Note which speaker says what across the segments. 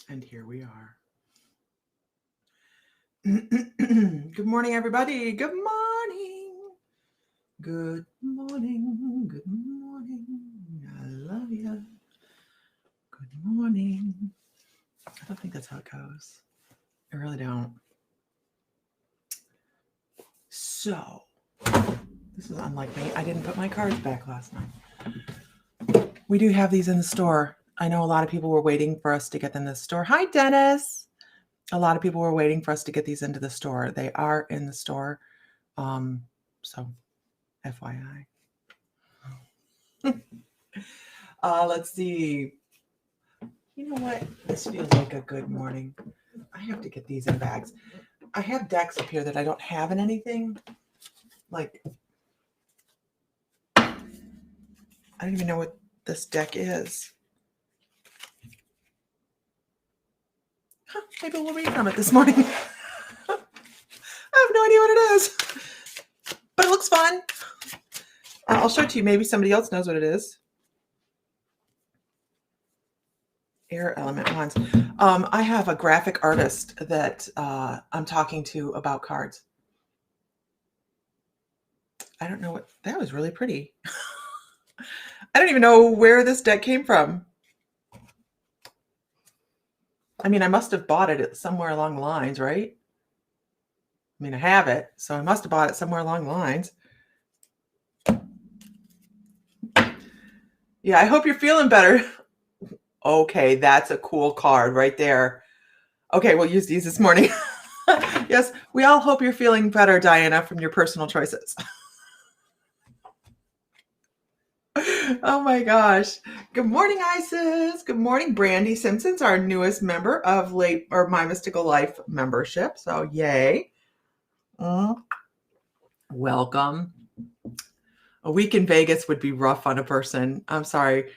Speaker 1: And here we are. Good morning, everybody. Good morning. Good morning. Good morning. I love you. Good morning. I don't think that's how it goes. I really don't. So, this is unlike me. I didn't put my cards back last night. We do have these in the store. I know a lot of people were waiting for us to get them in the store. Hi, Dennis. A lot of people were waiting for us to get these into the store. They are in the store. So FYI. Let's see. You know what? This feels like a good morning. I have to get these in bags. I have decks up here that I don't have in anything. Like, I don't even know what this deck is. Maybe we'll read from it this morning. I have no idea what it is, but it looks fun. I'll show it to you. Maybe somebody else knows what it is. Air element wands. I have a graphic artist that I'm talking to about cards. I don't know what, that was really pretty. I don't even know where this deck came from. I mean, I must have bought it somewhere along the lines, right? I mean, I have it, so I must have bought it somewhere along the lines. Yeah, I hope you're feeling better. Okay, that's a cool card right there. Okay, we'll use these this morning. Yes, we all hope you're feeling better, Diana, from your personal choices. Oh my gosh. Good morning, Isis. Good morning, Brandy Simpson's our newest member of My Mystical Life membership. So yay. Welcome. A week in Vegas would be rough on a person. I'm sorry.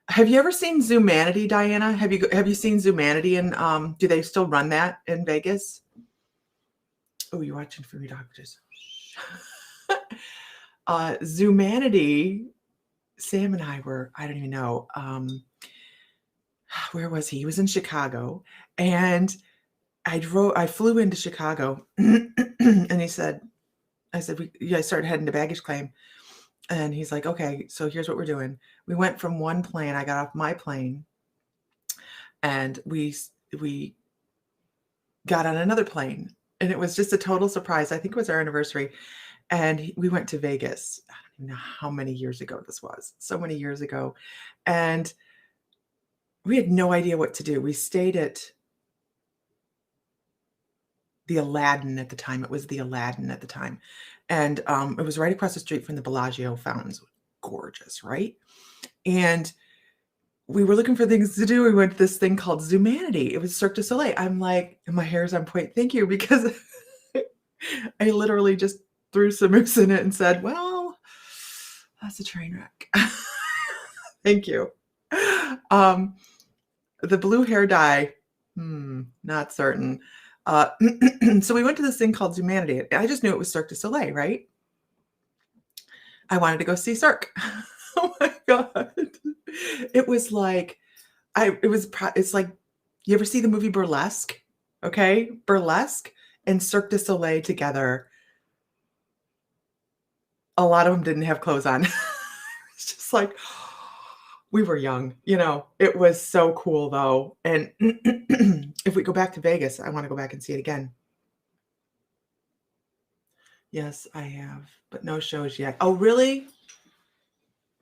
Speaker 1: Have you ever seen Zoomanity, Diana? Have you seen Zoomanity, and do they still run that in Vegas? Oh, you're watching for me, doctors. Zoomanity, Sam and I were, I don't even know, where was he? He was in Chicago, and I flew into Chicago, and I said, I started heading to baggage claim. And he's like, okay, so here's what we're doing. We went from one plane. I got off my plane, and we got on another plane, and it was just a total surprise. I think it was our anniversary, and we went to Vegas. I don't even know how many years ago this was. So many years ago, and we had no idea what to do. We stayed at the Aladdin at the time. It was the Aladdin at the time. And it was right across the street from the Bellagio fountains. Gorgeous, right? And we were looking for things to do. We went to this thing called Zoomanity. It was Cirque du Soleil. I'm like, and my hair's on point. Thank you. Because I literally just threw some mousse in it and said, well, that's a train wreck. Thank you. The blue hair dye, not certain. So we went to this thing called Zoomanity. I just knew it was Cirque du Soleil, right? I wanted to go see Cirque. Oh my God. It was like, it's like, you ever see the movie Burlesque? Okay. Burlesque and Cirque du Soleil together. A lot of them didn't have clothes on. It's just like, we were young, it was so cool though. And if we go back to Vegas, I want to go back and see it again. Yes, I have, but no shows yet. Oh, really?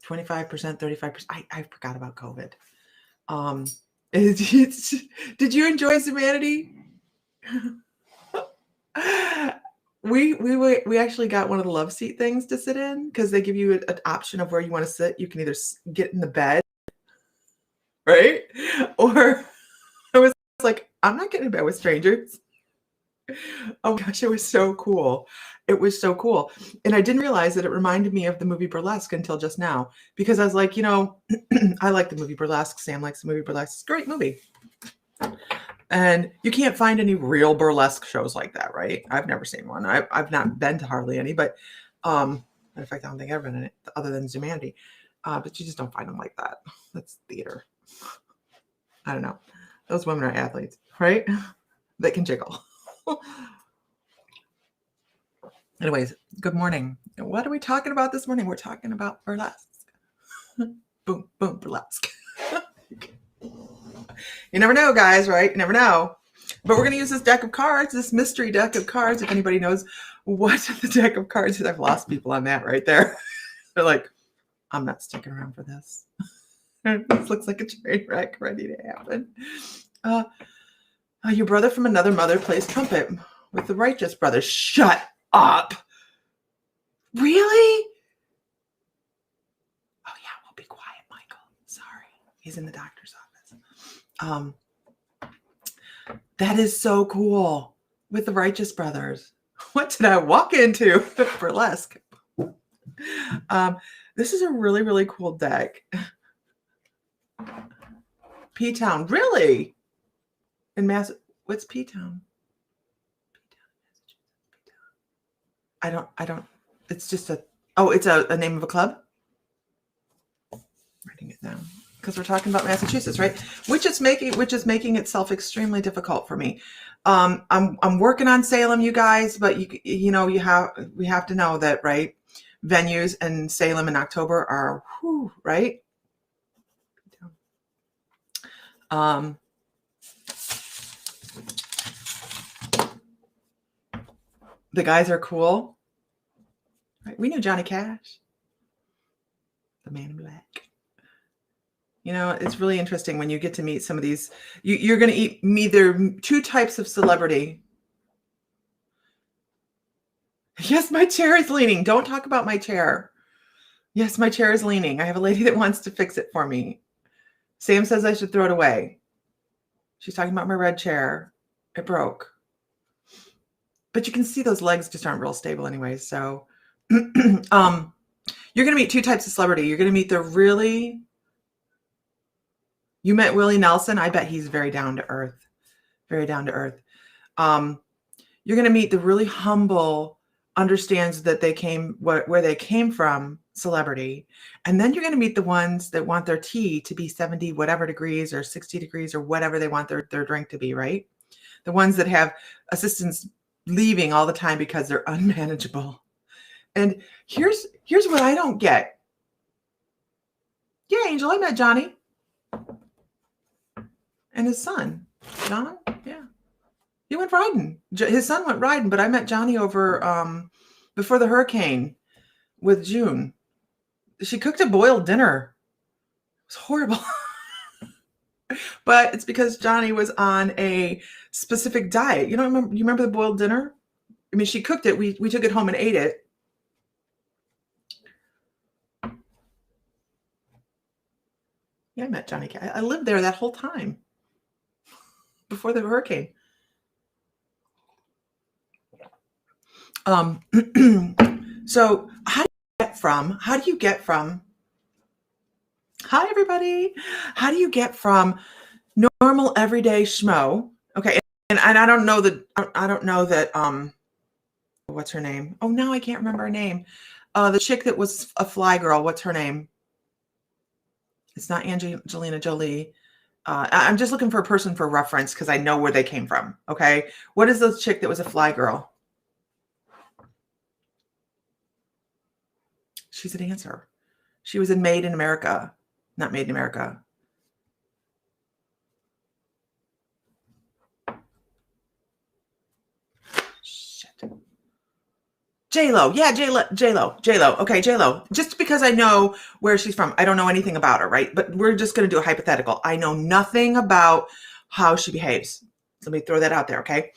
Speaker 1: 25%, 35%. I forgot about COVID. Did you enjoy Zoomanity? We actually got one of the love seat things to sit in, because they give you an option of where you want to sit. You can either get in the bed, right? Or I was like, I'm not getting in bed with strangers. Oh my gosh, it was so cool. It was so cool. And I didn't realize that it reminded me of the movie Burlesque until just now, because I was like, I like the movie Burlesque. Sam likes the movie Burlesque. It's a great movie. And you can't find any real burlesque shows like that, right? I've never seen one. I've not been to hardly any, but in fact, I don't think I've been in it other than Zoomanity. But you just don't find them like that. That's theater. I don't know. Those women are athletes, right? That can jiggle. Anyways, good morning. What are we talking about this morning? We're talking about burlesque. Boom, boom, burlesque. You never know, guys, right? You never know. But we're going to use this deck of cards, this mystery deck of cards. If anybody knows what the deck of cards is, I've lost people on that right there. They're like, I'm not sticking around for this. This looks like a train wreck ready to happen. Your brother from another mother plays trumpet with the righteous brother. Shut up. Really? Oh, yeah, well, be quiet, Michael. Sorry. He's in the doctor's office. That is so cool with the righteous brothers. What did I walk into? Burlesque. This is a really, really cool deck. P-Town. Really? In Mass, what's P-Town? I don't, it's just it's a name of a club? Writing it down. Because we're talking about Massachusetts, right? Which is making itself extremely difficult for me. I'm working on Salem, you guys, but we have to know that, right? Venues in Salem in October are right? The guys are cool. Right? We knew Johnny Cash, the man in black. It's really interesting when you get to meet some of these. You're going to meet there two types of celebrity. Yes, my chair is leaning. Don't talk about my chair. Yes, my chair is leaning. I have a lady that wants to fix it for me. Sam says I should throw it away. She's talking about my red chair. It broke. But you can see those legs just aren't real stable anyway. So you're going to meet two types of celebrity. You're going to meet the really... You met Willie Nelson. I bet he's very down to earth. Very down to earth. You're going to meet the really humble, understands that where they came from celebrity. And then you're going to meet the ones that want their tea to be 70 whatever degrees or 60 degrees or whatever they want their drink to be, right? The ones that have assistants leaving all the time because they're unmanageable. And here's what I don't get. Yeah, Angel, I met Johnny. And his son, John, yeah. He went riding. His son went riding, but I met Johnny over before the hurricane with June. She cooked a boiled dinner. It was horrible. But it's because Johnny was on a specific diet. You remember the boiled dinner? I mean, she cooked it. We took it home and ate it. Yeah, I met Johnny. I lived there that whole time before the hurricane. So how do you get from, hi everybody, how do you get from normal everyday schmo? Okay. And I don't know that, what's her name? Oh, now I can't remember her name. The chick that was a fly girl, what's her name? It's not Angelina Jolie. I'm just looking for a person for reference because I know where they came from. Okay. What is the chick that was a fly girl? She's a dancer. She was in Made in America. Not Made in America. Shit. J-Lo. Yeah, J-Lo. Okay, J-Lo. Just because I know where she's from, I don't know anything about her, right? But we're just going to do a hypothetical. I know nothing about how she behaves. Let me throw that out there, okay?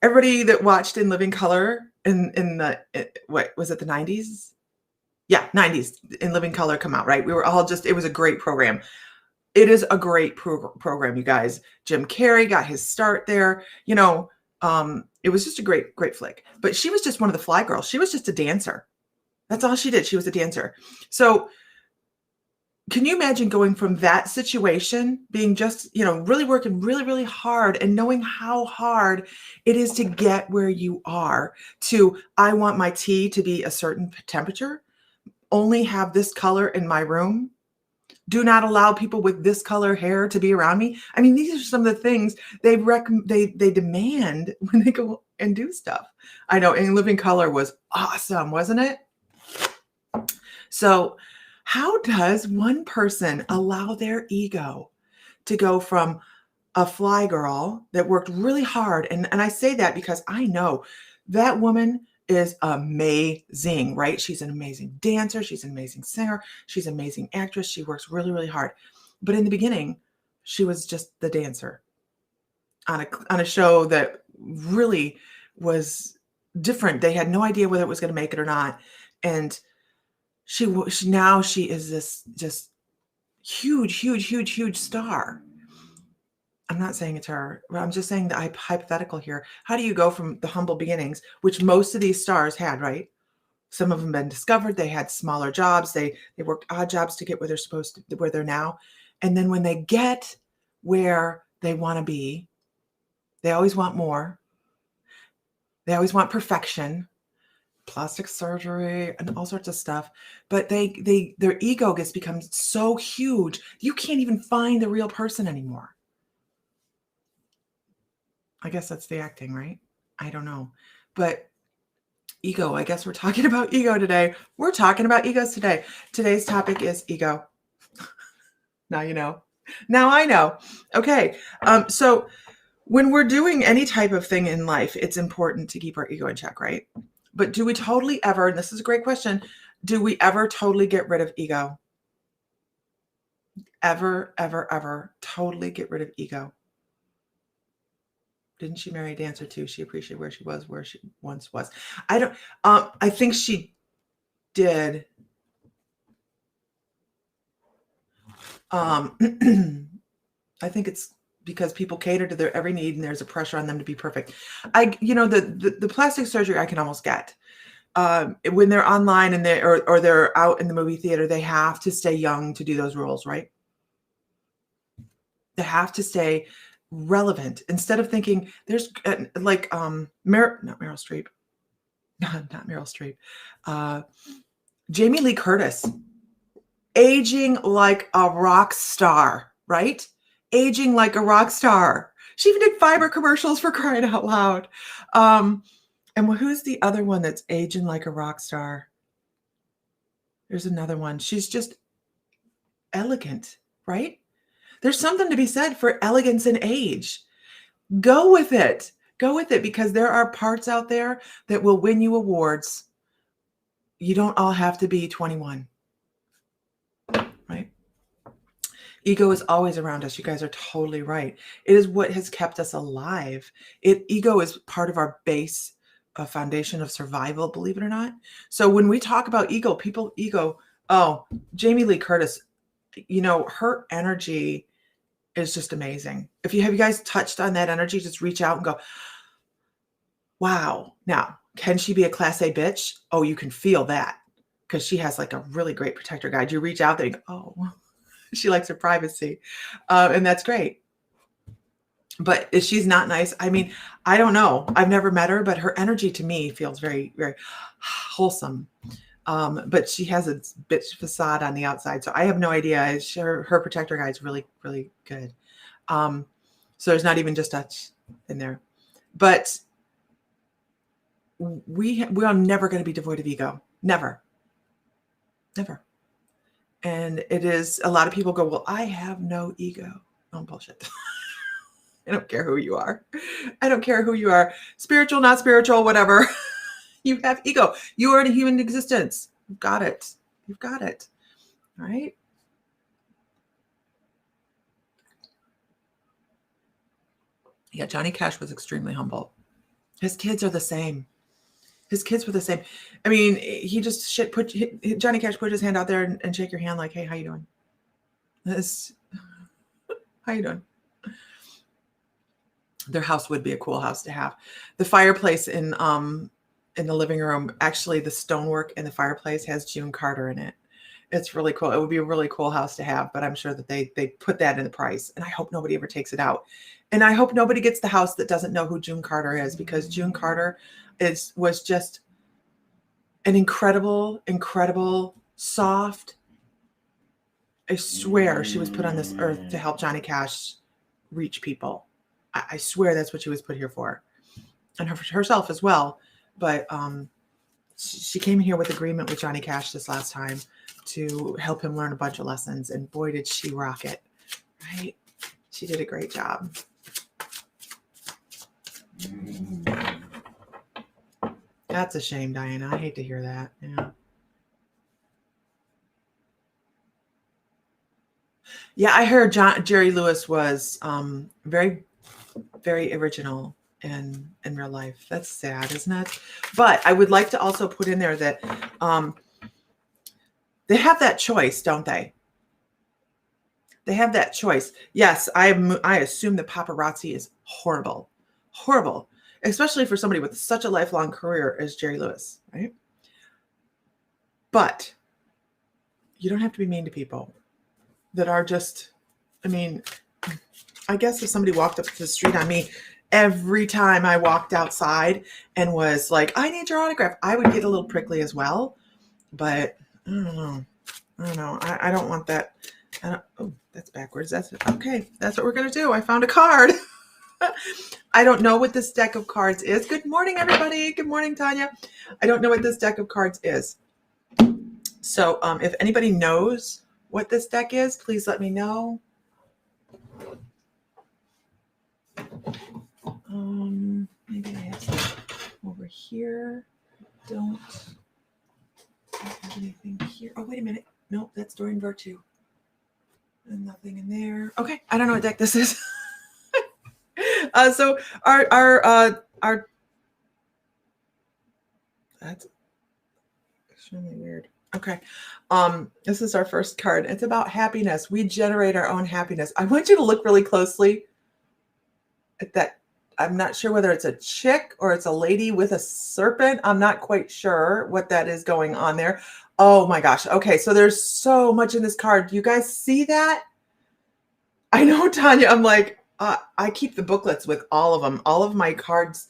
Speaker 1: Everybody that watched In Living Color what was it, the 90s? Yeah, 90s, In Living Color come out, right? We were all it was a great program. It is a great program, you guys. Jim Carrey got his start there. It was just a great flick. But she was just one of the fly girls. She was just a dancer. That's all she did. She was a dancer. So can you imagine going from that situation, being just, really working really, really hard and knowing how hard it is to get where you are to, I want my tea to be a certain temperature, only have this color in my room. Do not allow people with this color hair to be around me. I mean, these are some of the things they demand when they go and do stuff. I know, and Living Color was awesome, wasn't it? So how does one person allow their ego to go from a fly girl that worked really hard? And I say that because I know that woman is amazing, right? She's an amazing dancer. She's an amazing singer. She's an amazing actress. She works really, really hard. But in the beginning, she was just the dancer on a show that really was different. They had no idea whether it was going to make it or not. And now she is this just huge star. I'm not saying it's her. I'm just saying the hypothetical here. How do you go from the humble beginnings, which most of these stars had, right? Some of them been discovered. They had smaller jobs. They worked odd jobs to get where they're supposed to, where they're now. And then when they get where they want to be, they always want more. They always want perfection, plastic surgery, and all sorts of stuff. But their ego becomes so huge, you can't even find the real person anymore. I guess that's the acting, right? I don't know. But ego, I guess we're talking about ego today. We're talking about egos today. Today's topic is ego. Now you know. Now I know. Okay. So when we're doing any type of thing in life, it's important to keep our ego in check, right? But do we totally ever, and this is a great question, do we ever totally get rid of ego? Ever totally get rid of ego? Didn't she marry a dancer too? She appreciated where she once was. I think she did. I think it's because people cater to their every need and there's a pressure on them to be perfect. The plastic surgery I can almost get. When they're online and they're out in the movie theater, they have to stay young to do those roles, right? They have to stay relevant instead of thinking there's not Meryl Streep, not Meryl Streep, Jamie Lee Curtis, aging like a rock star, right? Aging like a rock star. She even did fiber commercials, for crying out loud. And who's the other one that's aging like a rock star? There's another one. She's just elegant, right? There's something to be said for elegance and age. Go with it. Go with it, because there are parts out there that will win you awards. You don't all have to be 21, right? Ego is always around us. You guys are totally right. It is what has kept us alive. Ego is part of our base, a foundation of survival, believe it or not. So when we talk about ego, Jamie Lee Curtis, her energy is just amazing. Have you guys touched on that energy? Just reach out and go, wow. Now, can she be a class A bitch? Oh, you can feel that because she has like a really great protector guide. You reach out there and go, oh, she likes her privacy. And that's great. But if she's not nice, I mean, I don't know. I've never met her, but her energy to me feels very, very wholesome. But she has a bitch facade on the outside. So I have no idea. Her protector guide is really, really good. So there's not even just touch in there. But we are never going to be devoid of ego. Never. And it is, a lot of people go, well, I have no ego. Oh, bullshit. I don't care who you are. I don't care who you are. Spiritual, not spiritual, whatever. You have ego. You are in a human existence. You've got it. You've got it. All right. Yeah, Johnny Cash was extremely humble. His kids are the same. His kids were the same. I mean, he just Johnny Cash put his hand out there and shake your hand like, hey, how you doing? How you doing? Their house would be a cool house to have. The fireplace in the living room, actually the stonework in the fireplace has June Carter in it. It's really cool. It would be a really cool house to have, but I'm sure that they put that in the price, and I hope nobody ever takes it out. And I hope nobody gets the house that doesn't know who June Carter is, because June Carter was just an incredible, soft, I swear she was put on this earth to help Johnny Cash reach people. I swear that's what she was put here for, and herself as well. But she came here with agreement with Johnny Cash this last time to help him learn a bunch of lessons, and boy, did she rock it, right? She did a great job. That's a shame, Diana. I hate to hear that. Yeah. Yeah, I heard Jerry Lewis was very, very original in real life. That's sad, isn't it? But I would like to also put in there that they have that choice, don't they? They have that choice. Yes, I assume that paparazzi is horrible, horrible, especially for somebody with such a lifelong career as Jerry Lewis, right? But you don't have to be mean to people that are just, I mean, I guess if somebody walked up the street on me every time I walked outside and was like, I need your autograph, I would get a little prickly as well. But I don't know. I don't want that. Oh, that's backwards. That's okay. That's what we're going to do. I found a card. I don't know what this deck of cards is. Good morning, everybody. Good morning, Tanya. I don't know what this deck of cards is. So if anybody knows what this deck is, please let me know. Maybe I have some over here. Don't have anything here. Oh, wait a minute. Nope, that's Doreen Virtue. And nothing in there. Okay, I don't know what deck this is. So our that's extremely weird. Okay. This is our first card. It's about happiness. We generate our own happiness. I want you to look really closely at that. I'm not sure whether it's a chick or it's a lady with a serpent. I'm not quite sure what that is going on there. Oh my gosh. Okay, so there's so much in this card. Do you guys see that? I know, Tanya. I'm like, I keep the booklets with all of them. All of my cards,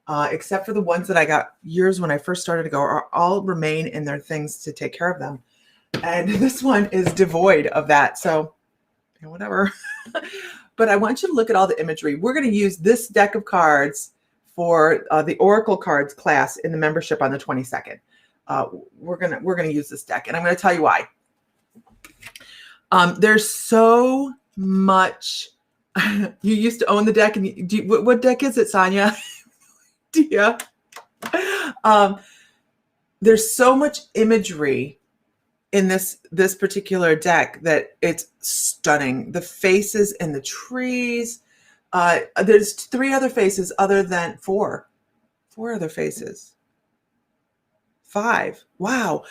Speaker 1: except for the ones that I got years when I first started to go, are all remain in their things to take care of them. And this one is devoid of that. So, whatever. But I want you to look at all the imagery. We're going to use this deck of cards for the Oracle cards class in the membership on the 22nd. We're gonna use this deck, and I'm going to tell you why. There's so much. You used to own the deck, and what deck is it, Sonia? Yeah. There's so much imagery in this particular deck that it's stunning. The faces in the trees. There's 3 other faces other than 4 other faces. 5. Wow.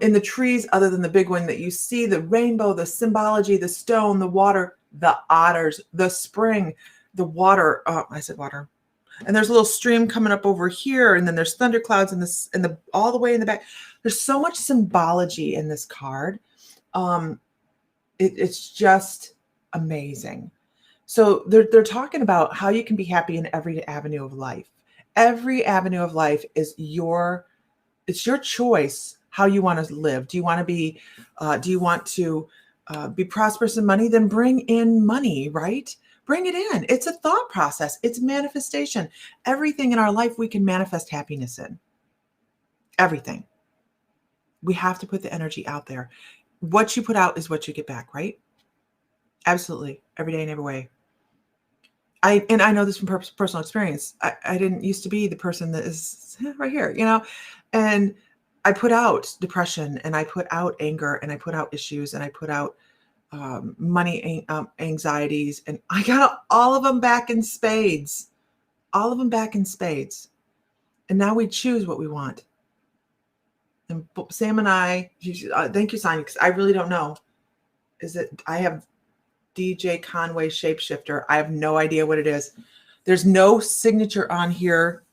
Speaker 1: In the trees, other than the big one that you see, the rainbow, the symbology, the stone, the water, the otters, the spring, the water. I said water. And there's a little stream coming up over here, and then there's thunderclouds in the all the way in the back. There's so much symbology in this card. It's just amazing. So they're talking about how you can be happy in every avenue of life. Every avenue of life is it's your choice how you want to live. Do you want to be prosperous in money? Then bring in money, right? Bring it in. It's a thought process. It's manifestation. Everything in our life we can manifest happiness in. Everything. We have to put the energy out there. What you put out is what you get back, right? Absolutely. Every day and every way. I know this from personal experience. I didn't used to be the person that is right here, and I put out depression, and I put out anger, and I put out issues, and I put out money anxieties, and I got all of them back in spades. All of them back in spades. And now we choose what we want. And Sam and I, thank you, Sonia, because I really don't know. I have DJ Conway Shapeshifter. I have no idea what it is. There's no signature on here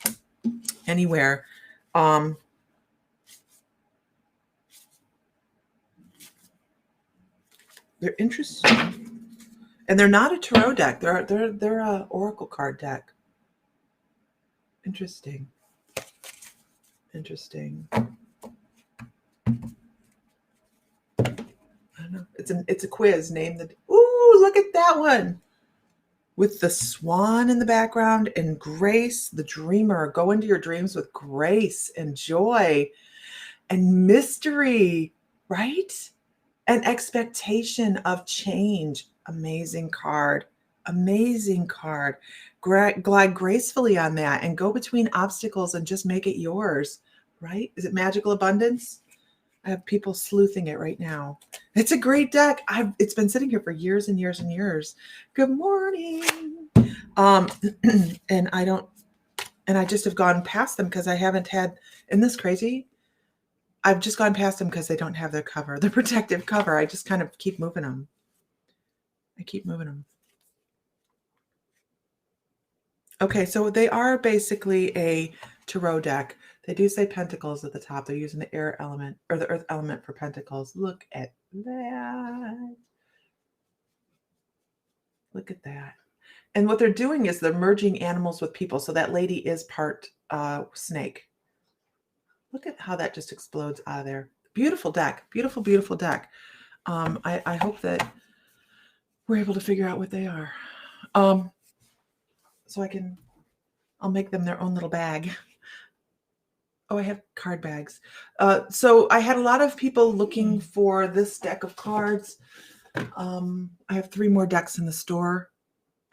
Speaker 1: anywhere. They're interesting, and they're not a tarot deck. They're a oracle card deck. Interesting. I don't know. It's a quiz. Name the. Ooh, look at that one with the swan in the background and Grace, the dreamer. Go into your dreams with grace and joy and mystery, right? And expectation of change. Amazing card. Amazing card. Glide gracefully on that and go between obstacles and just make it yours, right? Is it magical abundance? I have people sleuthing it right now. It's a great deck. It's been sitting here for years and years and years. Good morning. And I just have gone past them because I haven't had, isn't this crazy? I've just gone past them because they don't have their cover, the protective cover. I just kind of keep moving them. I keep moving them. Okay, so they are basically a tarot deck. They do say pentacles at the top. They're using the air element or the earth element for pentacles. Look at that. Look at that. And what they're doing is they're merging animals with people. So that lady is part snake. Look at how that just explodes out of there. Beautiful deck. Beautiful, beautiful deck. I hope that we're able to figure out what they are. So I'll make them their own little bag. Oh, I have card bags. So I had a lot of people looking for this deck of cards. I have 3 more decks in the store.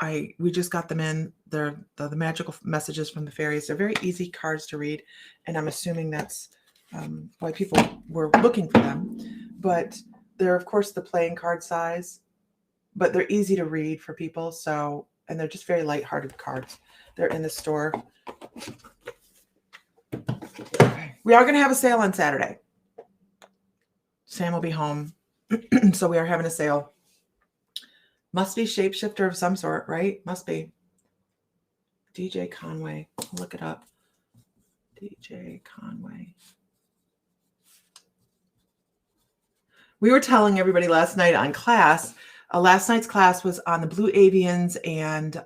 Speaker 1: We just got them in. They're the magical messages from the fairies. They're very easy cards to read, and I'm assuming that's why people were looking for them. But they're, of course, the playing card size, but they're easy to read for people. So, and they're just very lighthearted cards. They're in the store. Okay. We are going to have a sale on Saturday. Sam will be home, so we are having a sale. Must be Shapeshifter of some sort, right? Must be. DJ Conway. I'll look it up. DJ Conway. We were telling everybody last night on class. Last night's class was on the Blue Avians and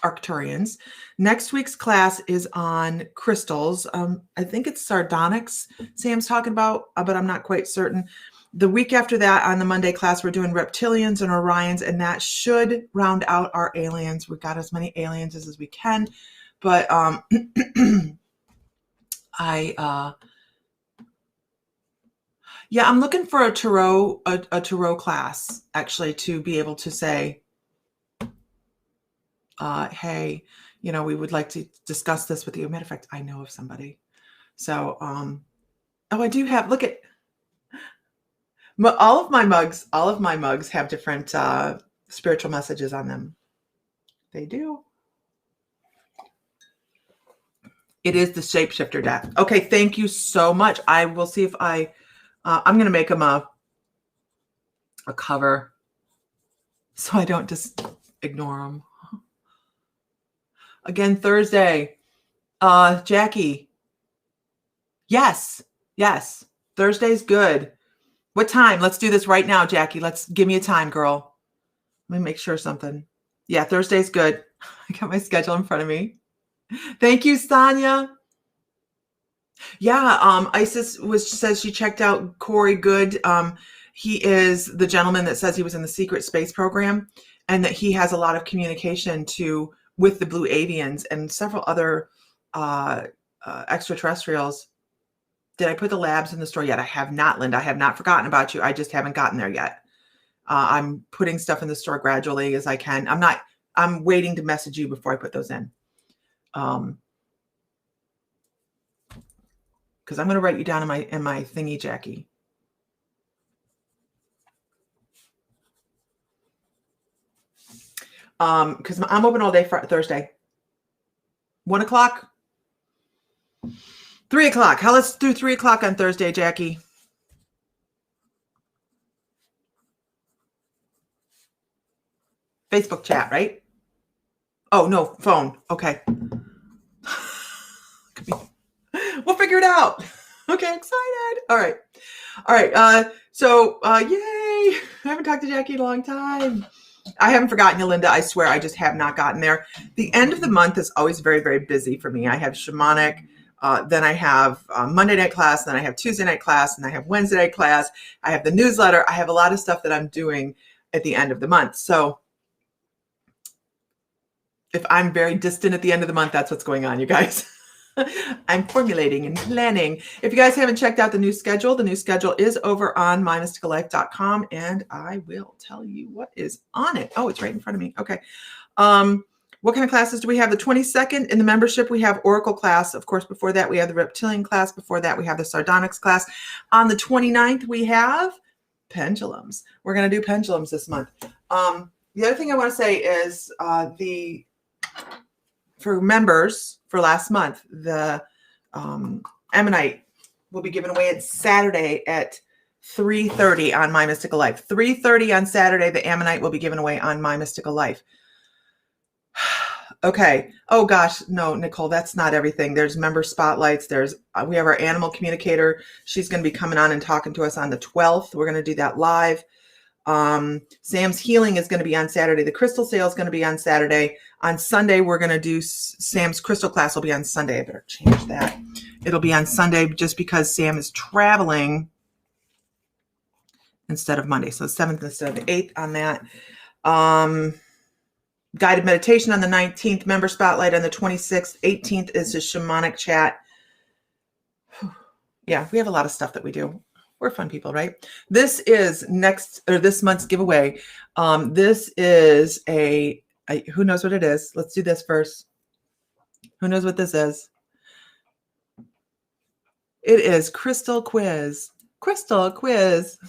Speaker 1: Arcturians. Next week's class is on crystals. I think it's sardonyx Sam's talking about, but I'm not quite certain. The week after that, on the Monday class, we're doing reptilians and Orions, and that should round out our aliens. We've got as many aliens as we can, but yeah, I'm looking for a tarot class actually to be able to say, hey, we would like to discuss this with you. Matter of fact, I know of somebody. So, oh, I do have, look at, all of my mugs have different spiritual messages on them. They do. It is the Shapeshifter Deck. Okay, thank you so much. I will see if I'm going to make them a cover so I don't just ignore them. Again, Thursday. Jackie. Yes. Thursday's good. What time? Let's do this right now, Jackie. Give me a time, girl. Let me make sure something. Yeah, Thursday's good. I got my schedule in front of me. Thank you, Sonia. Yeah, Isis says she checked out Corey Goode. He is the gentleman that says he was in the secret space program and that he has a lot of communication with the Blue Avians and several other extraterrestrials. Did I put the labs in the store yet? I have not, Linda. I have not forgotten about you. I just haven't gotten there yet. I'm putting stuff in the store gradually as I can. I'm waiting to message you before I put those in. Because I'm going to write you down in my thingy, Jackie. Because I'm open all day Thursday. 1 o'clock. 3 o'clock. Let's do 3 o'clock on Thursday, Jackie. Facebook chat, right? Oh, no, phone. Okay. We'll figure it out. Okay, excited. All right. So, yay. I haven't talked to Jackie in a long time. I haven't forgotten you, Linda. I swear I just have not gotten there. The end of the month is always very, very busy for me. I have shamanic. Then I have Monday night class, then I have Tuesday night class, and I have Wednesday night class. I have the newsletter. I have a lot of stuff that I'm doing at the end of the month. So if I'm very distant at the end of the month, that's what's going on, you guys. I'm formulating and planning. If you guys haven't checked out the new schedule is over on mymysticallife.com, and I will tell you what is on it. Oh, it's right in front of me. Okay. What kind of classes do we have? The 22nd in the membership, we have Oracle class. Of course, before that, we have the Reptilian class. Before that, we have the Sardonyx class. On the 29th, we have pendulums. We're going to do pendulums this month. The other thing I want to say is for members for last month, the Ammonite will be given away at Saturday at 3:30 on My Mystical Life. 3:30 on Saturday, the Ammonite will be given away on My Mystical Life. Okay. Oh gosh, no, Nicole, that's not everything. There's member spotlights. We have our animal communicator. She's going to be coming on and talking to us on the 12th. We're going to do that live. Sam's healing is going to be on Saturday. The crystal sale is going to be on Saturday. On Sunday, we're going to do Sam's crystal class will be on Sunday. I better change that. It'll be on Sunday just because Sam is traveling instead of Monday. So the 7th instead of the 8th on that. Guided meditation on the 19th, member spotlight on the 26th, 18th is the shamanic chat. Yeah, we have a lot of stuff that we do. We're fun people, right? This is this month's giveaway. This is who knows what it is? Let's do this first. Who knows what this is? It is Crystal Quiz. Crystal Quiz.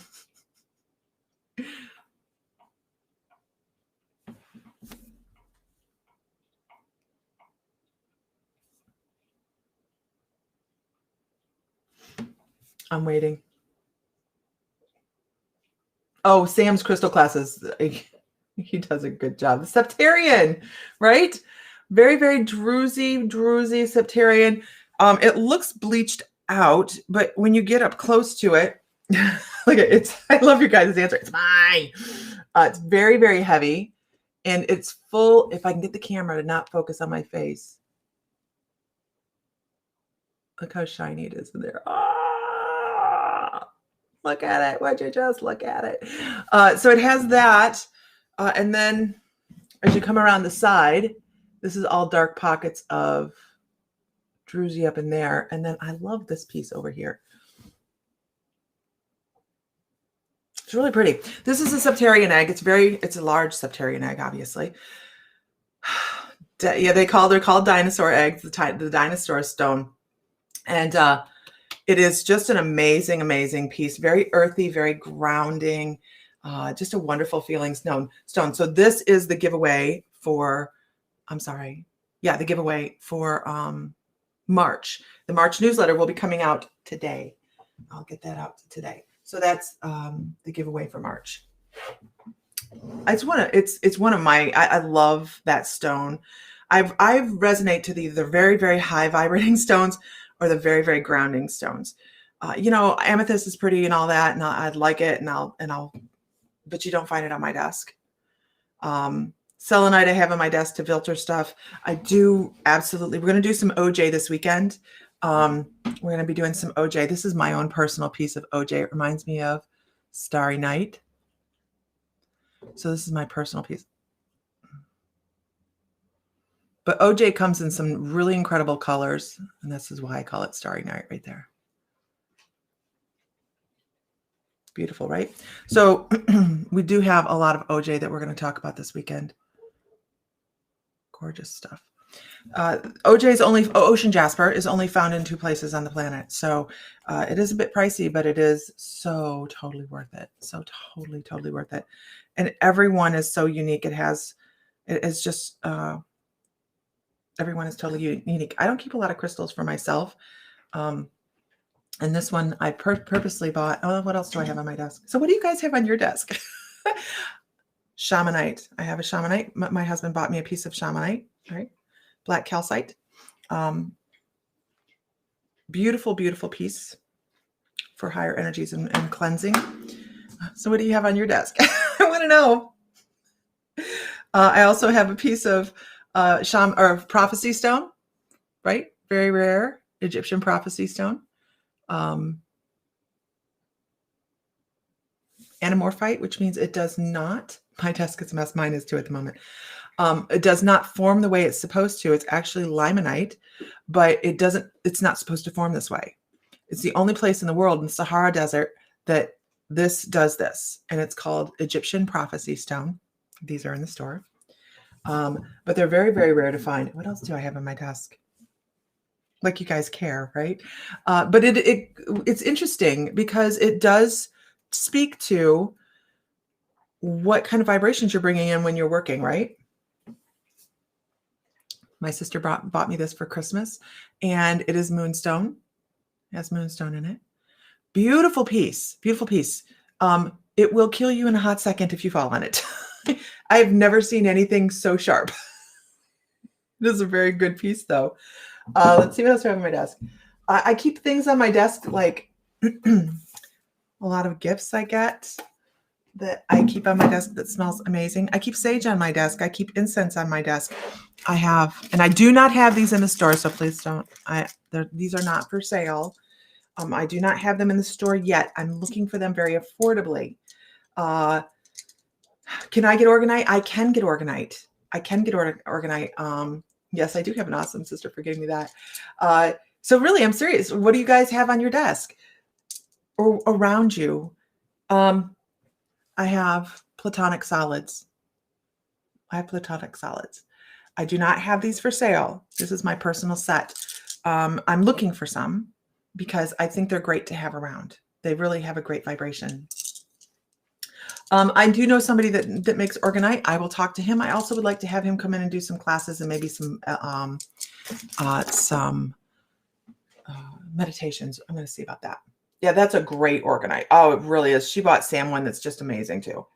Speaker 1: I'm waiting. Oh, Sam's crystal classes. He does a good job. The Septerrian, right? Very, very druzy Septerrian. It looks bleached out, but when you get up close to it, look at it. I love your guys' answer. It's fine. It's very, very heavy, and it's full. If I can get the camera to not focus on my face, look how shiny it is in there. Look at it. Would you just look at it? So it has that. And then as you come around the side, this is all dark pockets of druzy up in there. And then I love this piece over here. It's really pretty. This is a Septerrian egg. It's a large Septerrian egg, obviously. Yeah, they're called dinosaur eggs, the dinosaur stone. And it is just an amazing, amazing piece. Very earthy, very grounding. Just a wonderful feeling stone. So this is the giveaway for, the giveaway for March. The March newsletter will be coming out today. I'll get that out today. So that's the giveaway for March. It's one of my, I love that stone. I resonate to the very, very high vibrating stones or the very, very grounding stones. Amethyst is pretty and all that, and I'd like it, but you don't find it on my desk. Selenite I have on my desk to filter stuff. I do absolutely. We're going to do some OJ this weekend. We're going to be doing some OJ. This is my own personal piece of OJ. It reminds me of Starry Night. So this is my personal piece. But OJ comes in some really incredible colors, and this is why I call it Starry Night right there. Beautiful, right? So we do have a lot of OJ that we're going to talk about this weekend. Gorgeous stuff. Ocean jasper is only found in 2 places on the planet. So it is a bit pricey, but it is so totally worth it. So totally, totally worth it. And everyone is so unique. Everyone is totally unique. I don't keep a lot of crystals for myself. And this one I purposely bought. Oh, what else do I have on my desk? So what do you guys have on your desk? Shamanite. I have a Shamanite. My husband bought me a piece of Shamanite, right? Black calcite. Beautiful, beautiful piece for higher energies and cleansing. So what do you have on your desk? I want to know. I also have a piece of prophecy stone, right? Very rare. Egyptian prophecy stone. Anamorphite, which means it does not, my desk is a mess, mine is too at the moment. It does not form the way it's supposed to. It's actually limonite, but it's not supposed to form this way. It's the only place in the world in the Sahara Desert that this does this. And it's called Egyptian prophecy stone. These are in the store. But they're very, very rare to find. What else do I have on my desk? Like you guys care, right? But it's interesting because it does speak to what kind of vibrations you're bringing in when you're working, right? My sister bought me this for Christmas, and it is moonstone. It has moonstone in it. Beautiful piece, beautiful piece. It will kill you in a hot second if you fall on it. I've never seen anything so sharp. This is a very good piece, though. Let's see what else I have on my desk. I keep things on my desk, like a lot of gifts I get that I keep on my desk that smells amazing. I keep sage on my desk. I keep incense on my desk. I have, and I do not have these in the store, so please don't. These are not for sale. I do not have them in the store yet. I'm looking for them very affordably. Can I get organite? I can get organite. I can get organite. Yes, I do have an awesome sister for giving me that. So really, I'm serious. What do you guys have on your desk or around you? I have platonic solids. I have platonic solids. I do not have these for sale. This is my personal set. I'm looking for some because I think they're great to have around. They really have a great vibration. I do know somebody that makes organite. I will talk to him. I also would like to have him come in and do some classes and maybe some meditations. I'm going to see about that. Yeah, that's a great organite. Oh, it really is. She bought Sam one that's just amazing too.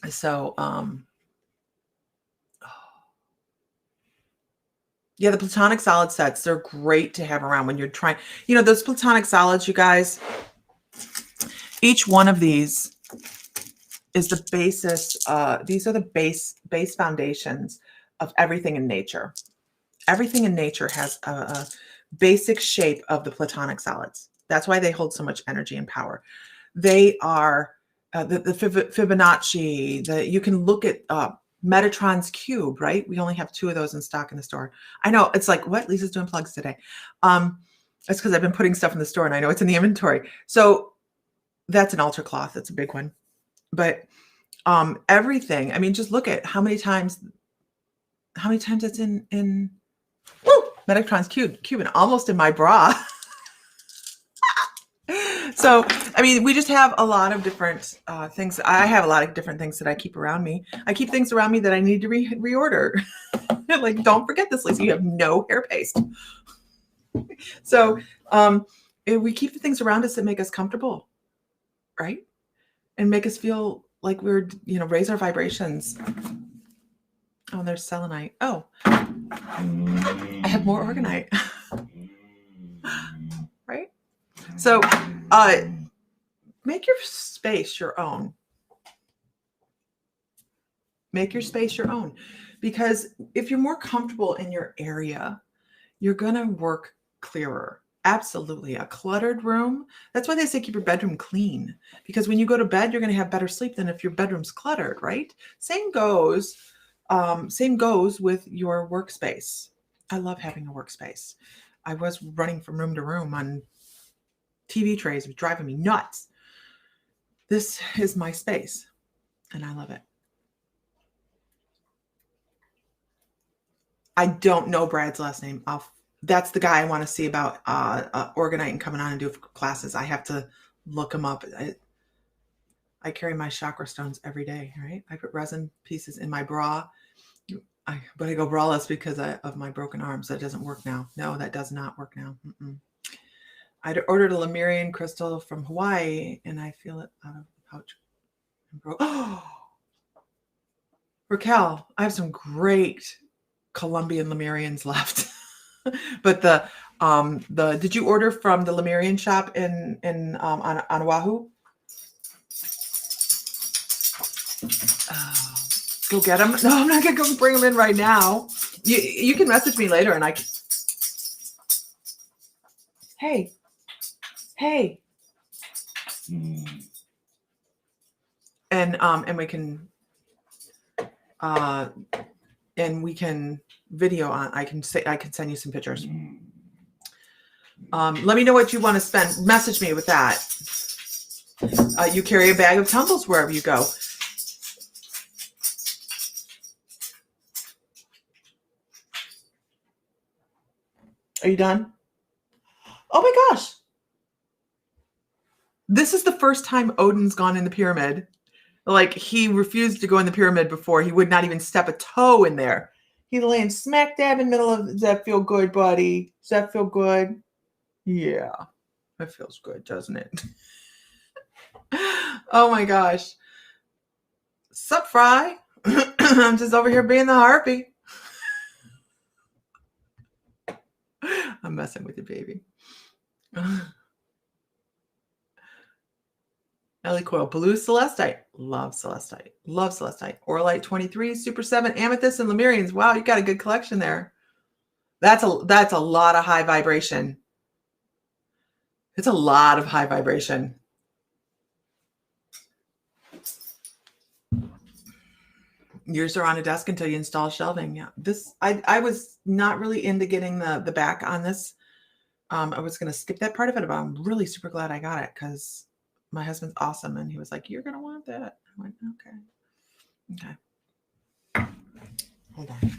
Speaker 1: So, yeah, the platonic solid sets, they're great to have around when you're trying, those platonic solids, you guys, each one of these is the basis. These are the base foundations of everything in nature. Everything in nature has a basic shape of the platonic solids. That's why they hold so much energy and power. They are the Fibonacci. You can look at Metatron's cube, right? We only have 2 of those in stock in the store. I know it's like, what? Lisa's doing plugs today. That's because I've been putting stuff in the store and I know it's in the inventory. So that's an altar cloth. That's a big one. But everything, I mean, just look at how many times it's in Metatron's cube and almost in my bra. So, I mean, we just have a lot of different things. I have a lot of different things that I keep around me. I keep things around me that I need to reorder. Like, don't forget this, Lisa, you have no hair paste. So we keep the things around us that make us comfortable, right? And make us feel like we're, raise our vibrations. Oh, there's selenite. Oh, I have more organite. Right? So make your space your own. Make your space your own. Because if you're more comfortable in your area, you're going to work clearer. Absolutely. A cluttered room. That's why they say keep your bedroom clean. Because when you go to bed, you're going to have better sleep than if your bedroom's cluttered, right? Same goes with your workspace. I love having a workspace. I was running from room to room on TV trays. It was driving me nuts. This is my space, and I love it. I don't know Brad's last name. That's the guy I want to see about organite and coming on and do classes. I have to look him up. I carry my chakra stones every day, right? I put resin pieces in my bra. But I go braless because of my broken arms. That doesn't work now. No, that does not work now. I ordered a Lemurian crystal from Hawaii, and I feel it out of the pouch. Oh, Raquel, I have some great Colombian Lemurians left. But did you order from the Lemurian shop on Oahu? Go get them. No, I'm not gonna go bring them in right now. You can message me later and I can, hey, and we can video on, I can send you some pictures. Let me know what you want to spend. Message me with that. You carry a bag of tumbles wherever you go. Are you done? Oh my gosh. This is the first time Odin's gone in the pyramid. Like, he refused to go in the pyramid before. He would not even step a toe in there. He's laying smack dab in the middle of, does that feel good, buddy? Does that feel good? Yeah, that feels good, doesn't it? Oh my gosh. Sup, Fry? I'm just over here being the harpy. I'm messing with you, baby. Ellie Coil, Blue Celestite. Love Celestite. Love Celestite. Orlite 23, Super 7, Amethyst, and Lemurians. Wow, you got a good collection there. That's a lot of high vibration. It's a lot of high vibration. Yours are on a desk until you install shelving. Yeah, this I was not really into getting the back on this. I was going to skip that part of it, but I'm really super glad I got it because my husband's awesome, and he was like, "You're going to want that." I went, "Okay." Hold on.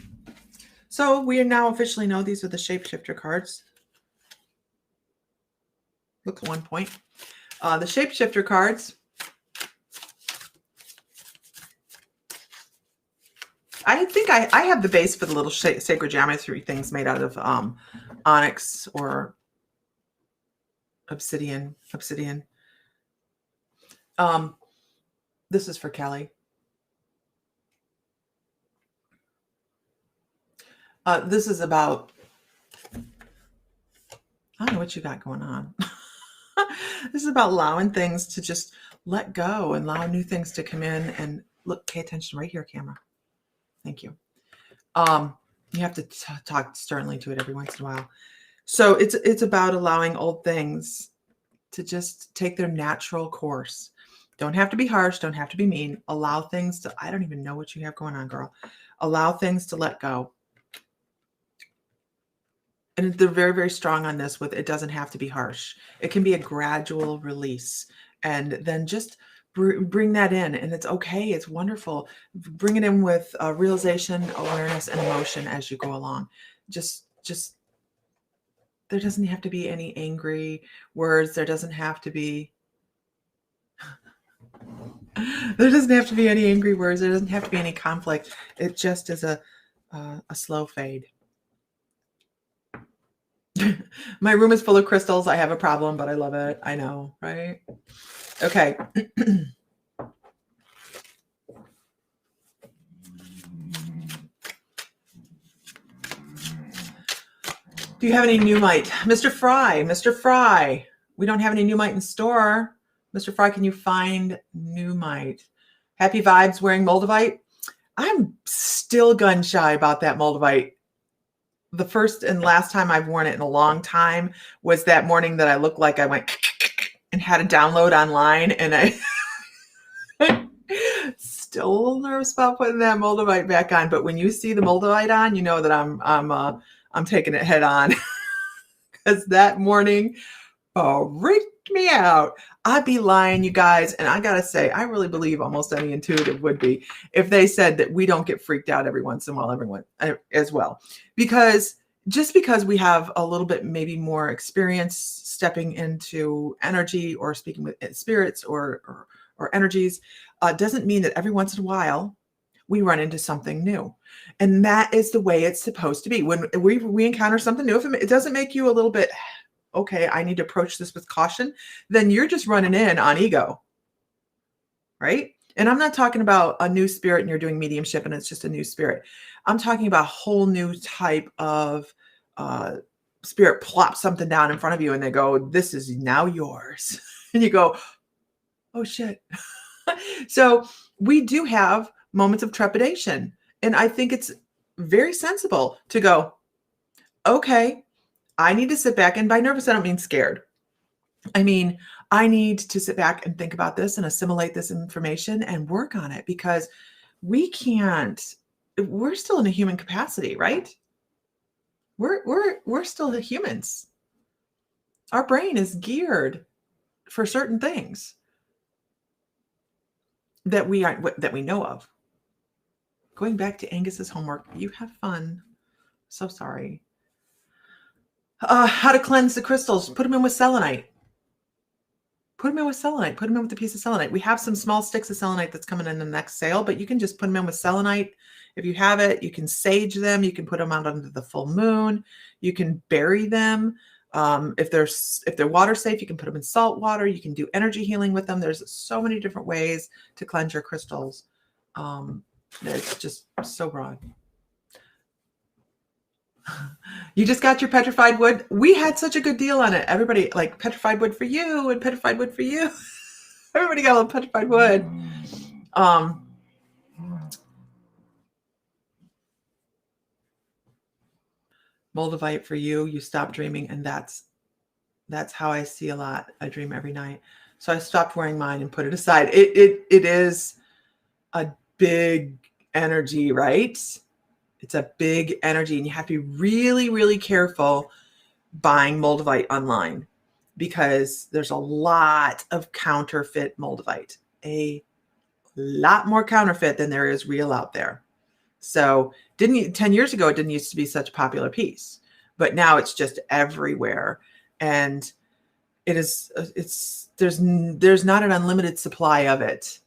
Speaker 1: So we now officially know these are the Shapeshifter cards. Look at one point. The Shapeshifter cards. I think I have the base for the little sacred geometry things made out of onyx or obsidian. This is for Kelly. This is about, I don't know what you got going on. This is about allowing things to just let go and allow new things to come in and look, pay attention right here, camera. Thank you. You have to talk sternly to it every once in a while. So it's about allowing old things to just take their natural course. Don't have to be harsh. Don't have to be mean. Allow things to, I don't even know what you have going on, girl. Allow things to let go. And they're very, very strong on this with, it doesn't have to be harsh. It can be a gradual release. And then just bring that in, and it's okay. It's wonderful. Bring it in with realization, awareness, and emotion as you go along. Just there doesn't have to be any angry words. There doesn't have to be any angry words. There doesn't have to be any conflict. It just is a slow fade. My room is full of crystals. I have a problem, but I love it. I know, right? Okay. Do you have any Numite? Mr. Fry, we don't have any Numite in store. Mr. Fry, can you find Numite? Happy vibes wearing Moldavite. I'm still gun shy about that Moldavite. The first and last time I've worn it in a long time was that morning that I looked like I went and had a download online, and I still a little nervous about putting that Moldavite back on. But when you see the Moldavite on, you know that I'm taking it head on, because that morning freaked me out. I'd be lying, you guys, and I gotta say, I really believe almost any intuitive would be if they said that we don't get freaked out every once in a while, everyone as well, because just because we have a little bit maybe more experience stepping into energy or speaking with spirits or energies doesn't mean that every once in a while we run into something new. And that is the way it's supposed to be. When we encounter something new, if it doesn't make you a little bit, okay, I need to approach this with caution, then you're just running in on ego, right? And I'm not talking about a new spirit and you're doing mediumship and it's just a new spirit. I'm talking about a whole new type of spirit plops something down in front of you and they go, this is now yours. And you go, oh shit. So we do have moments of trepidation. And I think it's very sensible to go, okay, I need to sit back. And by nervous, I don't mean scared. I mean, I need to sit back and think about this and assimilate this information and work on it, because we're still in a human capacity, right? We're still the humans. Our brain is geared for certain things that we know of. Going back to Angus's homework, you have fun. So sorry. How to cleanse the crystals. Put them in with selenite. Put them in with selenite. Put them in with a piece of selenite. We have some small sticks of selenite that's coming in the next sale, but you can just put them in with selenite. If you have it, you can sage them. You can put them out under the full moon. You can bury them. If they're water safe, you can put them in salt water. You can do energy healing with them. There's so many different ways to cleanse your crystals. It's just so broad. You just got your petrified wood. We had such a good deal on it. Everybody, like, petrified wood for you and petrified wood for you. Everybody got a little petrified wood. Moldavite for you. You stop dreaming, and that's how I see a lot. I dream every night. So I stopped wearing mine and put it aside. It is a big energy, right? It's a big energy, and you have to be really, really careful buying Moldavite online, because there's a lot of counterfeit Moldavite, a lot more counterfeit than there is real out there. So 10 years ago, it didn't used to be such a popular piece, but now it's just everywhere. And there's not an unlimited supply of it.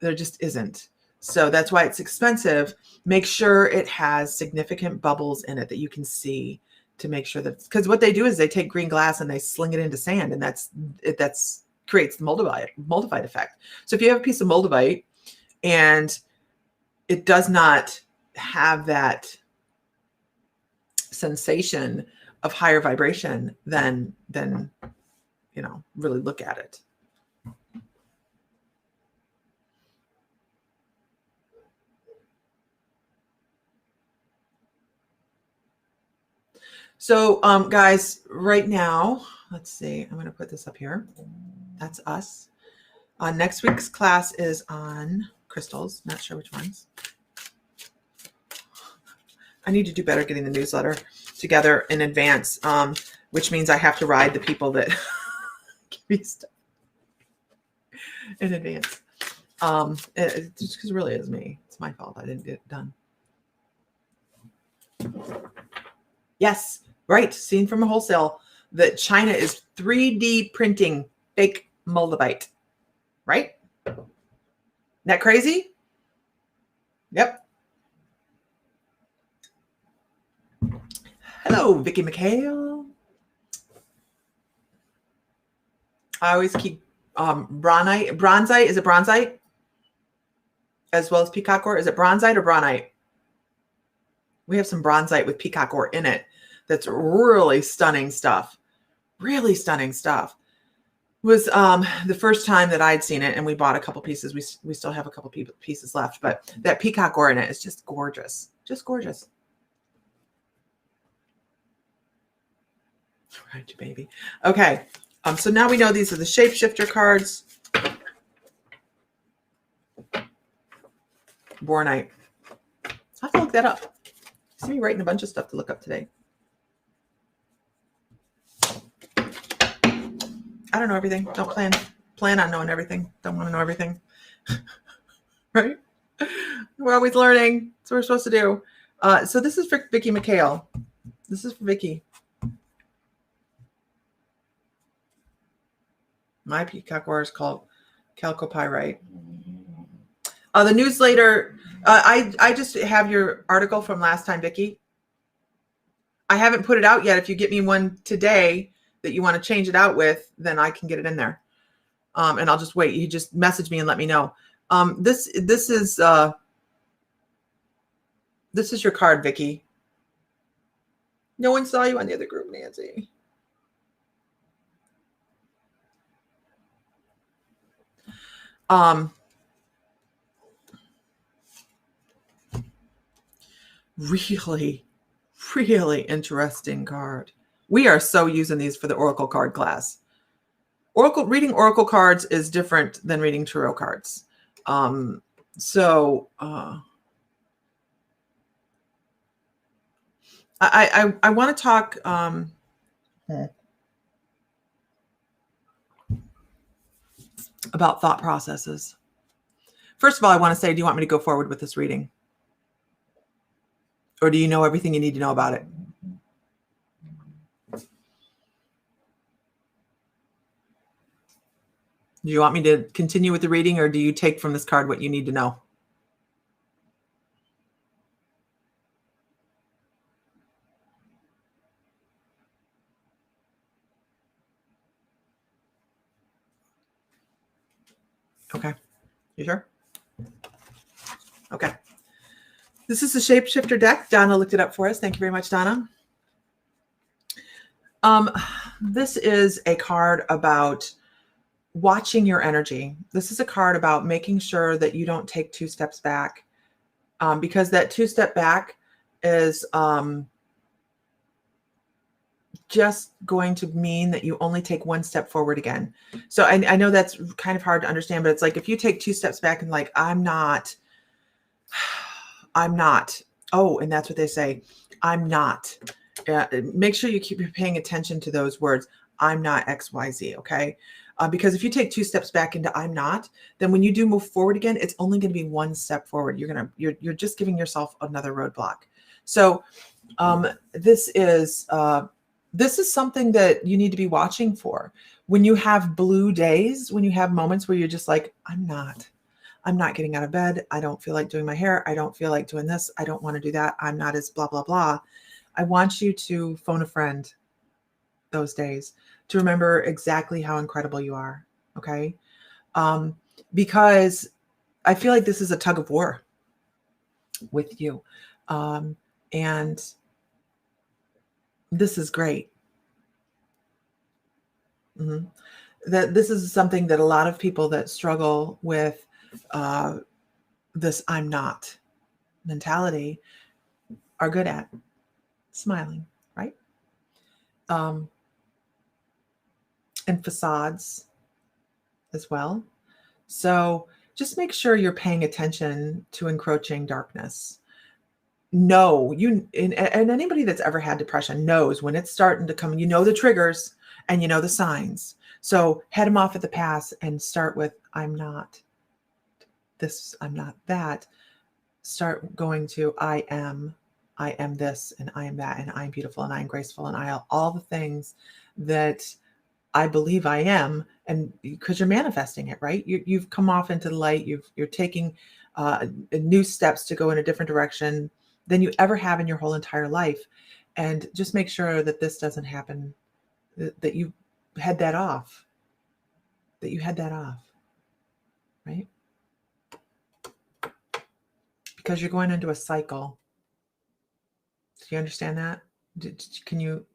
Speaker 1: There just isn't. So that's why it's expensive. Make sure it has significant bubbles in it that you can see, to make sure that, because what they do is they take green glass and they sling it into sand, and that's creates the Moldavite effect. So if you have a piece of Moldavite and it does not have that sensation of higher vibration, then really look at it. So, guys, right now, let's see, I'm going to put this up here. That's us. Next week's class is on crystals. Not sure which ones. I need to do better getting the newsletter together in advance, which means I have to ride the people that give me stuff in advance. Just because it really is me. It's my fault. I didn't get it done. Yes, right. Seen from a wholesale that China is 3D printing fake Moldavite. Right? Isn't that crazy? Yep. Hello, Vicki McHale. I always keep bronzite. Is it bronzite? As well as peacock ore. Is it bronzite or bronite? We have some bronzite with peacock ore in it. That's really stunning stuff. Really stunning stuff. It was the first time that I'd seen it, and we bought a couple pieces. We still have a couple pieces left, but that peacock ore in it is just gorgeous. Just gorgeous. Right, baby. Okay. So now we know these are the Shapeshifter cards. Bornite. I have to look that up. See me writing a bunch of stuff to look up today. I don't know everything. Don't plan on knowing everything. Don't want to know everything. Right? We're always learning. That's what we're supposed to do. So this is for Vicki McHale. This is for Vicki. My peacock ore is called chalcopyrite. The newsletter, I just have your article from last time, Vicki. I haven't put it out yet. If you get me one today that you want to change it out with, then I can get it in there. And I'll just wait. You just message me and let me know. This is your card, Vicki. No one saw you on the other group, Nancy. Really, really interesting card. We are so using these for the Oracle card class. Reading Oracle cards is different than reading tarot cards. I want to talk about thought processes. First of all, I want to say, do you want me to go forward with this reading? Or do you know everything you need to know about it? Do you want me to continue with the reading, or do you take from this card what you need to know? Okay. You sure? Okay. This is the Shapeshifter Deck. Donna looked it up for us. Thank you very much, Donna. This is a card about watching your energy. This is a card about making sure that you don't take 2 steps back, because that 2-step back is just going to mean that you only take 1 step forward again. So I know that's kind of hard to understand, but it's like if you take 2 steps back and like, I'm not. Oh, and that's what they say. I'm not. Make sure you keep paying attention to those words. I'm not XYZ. Okay. Because if you take 2 steps back into I'm not, then when you do move forward again, it's only going to be 1 step forward. You're just giving yourself another roadblock. So this is something that you need to be watching for. When you have blue days, when you have moments where you're just like, I'm not getting out of bed. I don't feel like doing my hair. I don't feel like doing this. I don't want to do that. I'm not as blah, blah, blah. I want you to phone a friend those days to remember exactly how incredible you are. Okay. Because I feel like this is a tug of war with you. And this is great. That this is something that a lot of people that struggle with this I'm not mentality are good at. Smiling, right? And facades as well. So just make sure you're paying attention to encroaching darkness. No, and anybody that's ever had depression knows when it's starting to come, you know the triggers and you know the signs. So head them off at the pass and start with I'm not this, I'm not that. Start going to I am this, and I am that, and I'm beautiful, and I'm graceful, and all the things that I believe I am, and because you're manifesting it, right? You've come off into the light. You're taking new steps to go in a different direction than you ever have in your whole entire life, and just make sure that this doesn't happen. That you head that off. That you head that off, right? Because you're going into a cycle. Do you understand that? Can you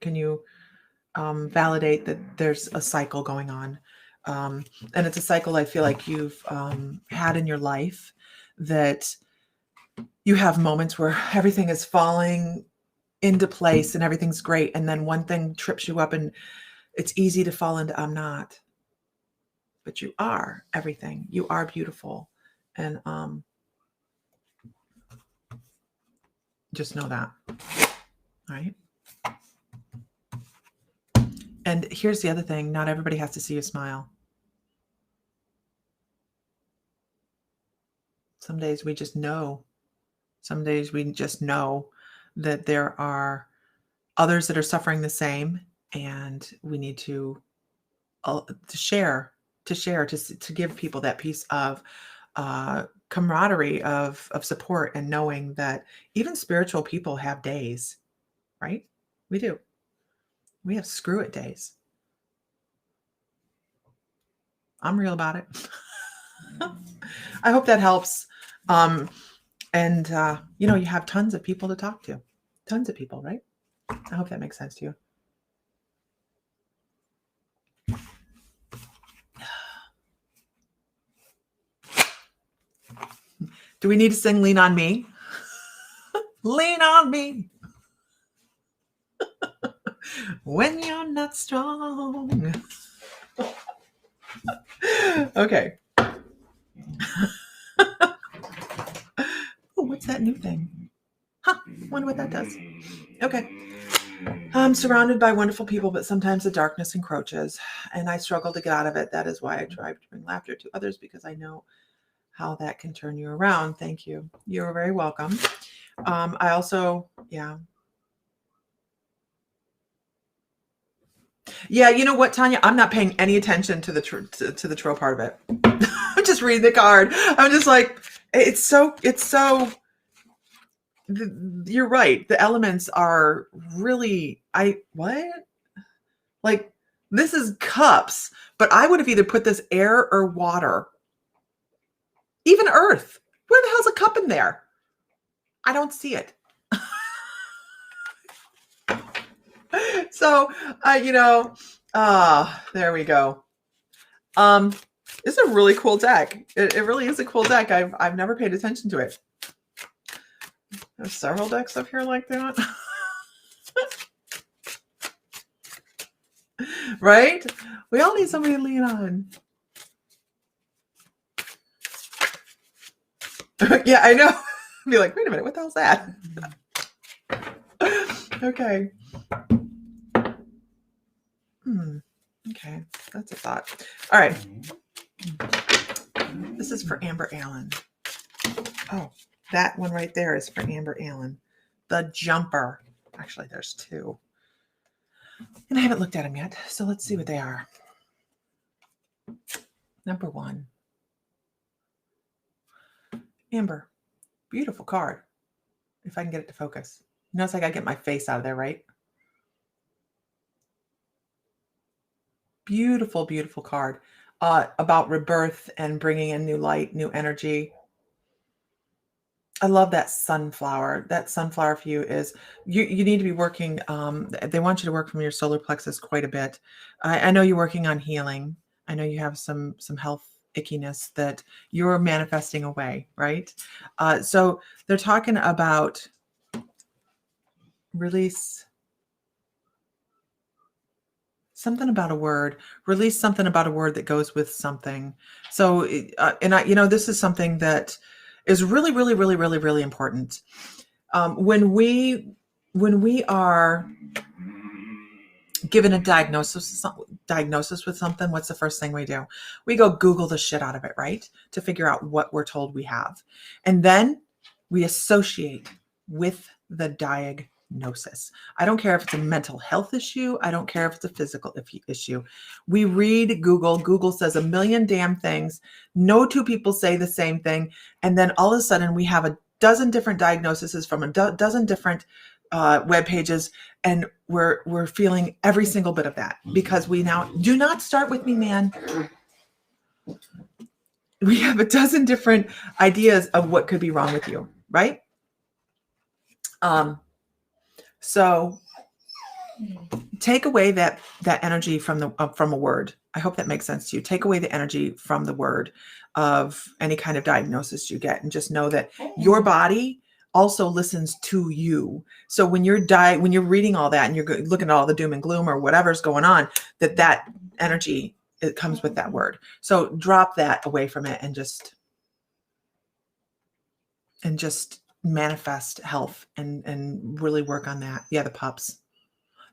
Speaker 1: validate that there's a cycle going on? And it's a cycle I feel like you've had in your life, that you have moments where everything is falling into place and everything's great. And then one thing trips you up and it's easy to fall into I'm not. But you are everything. You are beautiful. And just know that. All right. And here's the other thing. Not everybody has to see you smile. Some days we just know. Some days we just know that there are others that are suffering the same, and we need to share, to give people that piece of camaraderie, of support, and knowing that even spiritual people have days, right? We do. We have screw it days. I'm real about it. I hope that helps. And you have tons of people to talk to. Tons of people, right? I hope that makes sense to you. Do we need to sing Lean on Me? Lean on me when you're not strong. Okay. Oh, what's that new thing? Huh, wonder what that does. Okay. I'm surrounded by wonderful people, but sometimes the darkness encroaches and I struggle to get out of it. That is why I try to bring laughter to others, because I know how that can turn you around. Thank you. You're very welcome. I also, yeah. Yeah, you know what, Tanya? I'm not paying any attention to the to the troll part of it. I'm just reading the card. I'm just like, it's so you're right. The elements are really, like, this is cups, but I would have either put this air or water, even earth. Where the hell's a cup in there? I don't see it. So, there we go. It's a really cool deck. It really is a cool deck. I've never paid attention to it. There's several decks up here like that. Right? We all need somebody to lean on. Yeah, I know. Be like, wait a minute, what the hell's that? Okay. Okay, that's a thought. All right. This is for Amber Allen. Oh, that one right there is for Amber Allen. The Jumper. Actually, there's two. And I haven't looked at them yet, so let's see what they are. Number one. Amber. Beautiful card. If I can get it to focus. Notice I gotta get my face out of there, right? Beautiful, beautiful card. About rebirth and bringing in new light, new energy. I love that sunflower. That sunflower for you is, you need to be working. They want you to work from your solar plexus quite a bit. I know you're working on healing. I know you have some health ickiness that you're manifesting away, right? So they're talking about release. Something about a word, release something about a word that goes with something. So, this is something that is really, really, really, really, really important. When we are given a diagnosis with something, what's the first thing we do? We go Google the shit out of it, right? To figure out what we're told we have. And then we associate with the diagnosis. I don't care if it's a mental health issue. I don't care if it's a physical issue. We read Google. Google says a million damn things. No two people say the same thing. And then all of a sudden we have a dozen different diagnoses from a dozen different web pages, and we're feeling every single bit of that, because we now do not start with me, man. We have a dozen different ideas of what could be wrong with you, right? So take away that energy from a word. I hope that makes sense to you. Take away the energy from the word of any kind of diagnosis you get, and just know that your body also listens to you. So when you're reading all that and you're looking at all the doom and gloom or whatever's going on, that energy, it comes with that word. So drop that away from it and just manifest health and really work on that. Yeah, the pups.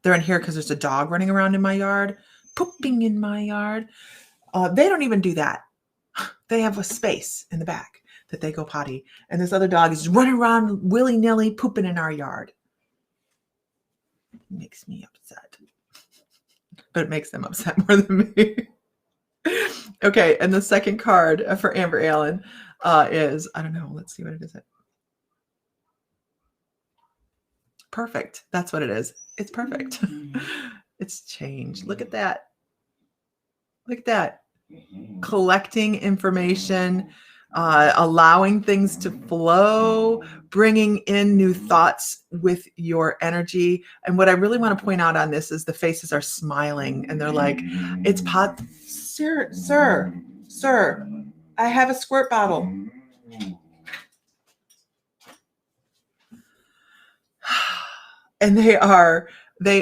Speaker 1: They're in here because there's a dog running around in my yard, pooping in my yard. They don't even do that. They have a space in the back that they go potty. And this other dog is running around willy-nilly pooping in our yard. It makes me upset. But it makes them upset more than me. Okay, and the second card for Amber Allen is, I don't know, let's see what it is. Perfect. That's what it is. It's perfect. It's change. Look at that. Look at that. Collecting information, allowing things to flow, bringing in new thoughts with your energy. And what I really want to point out on this is the faces are smiling and they're like, it's sir, I have a squirt bottle. and they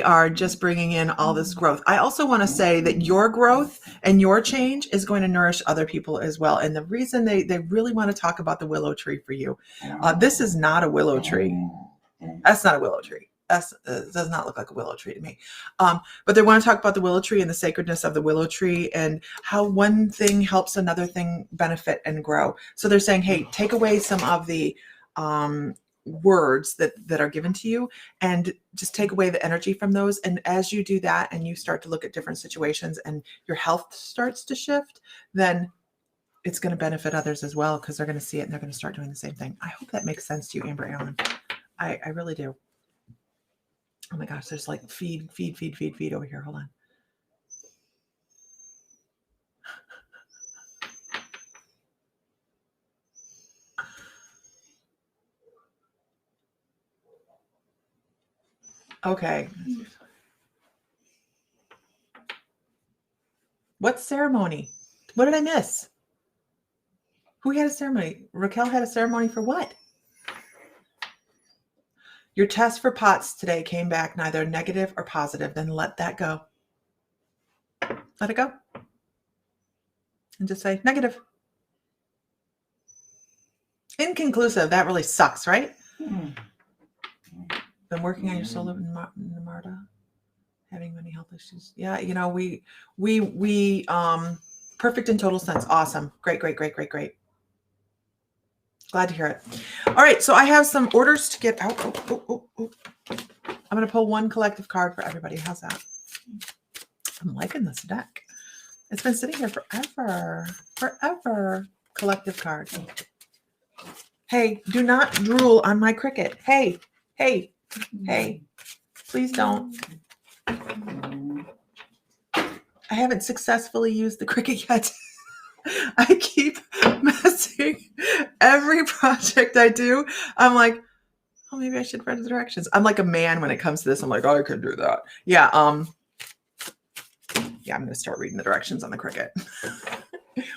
Speaker 1: are just bringing in all this growth. I also want to say that your growth and your change is going to nourish other people as well. And the reason they really want to talk about the willow tree for you, this is not a willow tree. That's not a willow tree. That does not look like a willow tree to me. But they want to talk about the willow tree and the sacredness of the willow tree and how one thing helps another thing benefit and grow. So they're saying, hey, take away some of the words that are given to you and just take away the energy from those. And as you do that and you start to look at different situations and your health starts to shift, then it's going to benefit others as well, because they're going to see it and they're going to start doing the same thing. I hope that makes sense to you, Amber Allen. I really do. Oh my gosh, there's like feed over here. Hold on. Okay. What ceremony? What did I miss? Who had a ceremony? Raquel had a ceremony for what? Your test for POTS today came back neither negative or positive. Then let that go. Let it go. And just say negative. Inconclusive. That really sucks, right? Been working on your soul in Marta, having many health issues. Yeah, you know, we perfect in total sense. Awesome. Great. Glad to hear it. All right, so I have some orders to get out. I'm going to pull one collective card for everybody. How's that? I'm liking this deck. It's been sitting here forever. Collective card. Hey, do not drool on my cricket. Hey, please don't. I haven't successfully used the cricket yet. I keep messing every project I do. I'm like, oh, maybe I should read the directions. I'm like a man when it comes to this. I'm like, oh, I could do that. Yeah. I'm going to start reading the directions on the cricket.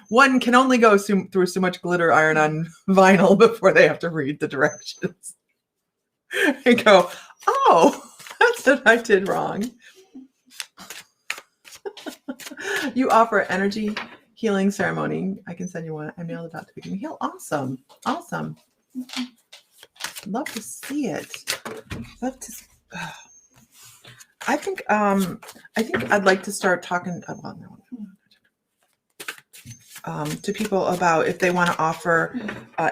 Speaker 1: One can only go through so much glitter iron on vinyl before they have to read the directions. And go, oh, that's what I did wrong. You offer energy healing ceremony. I can send you one. I'm nailed about to begin heal. Awesome. Love to see it. I think I'd like to start talking about to people about if they want to offer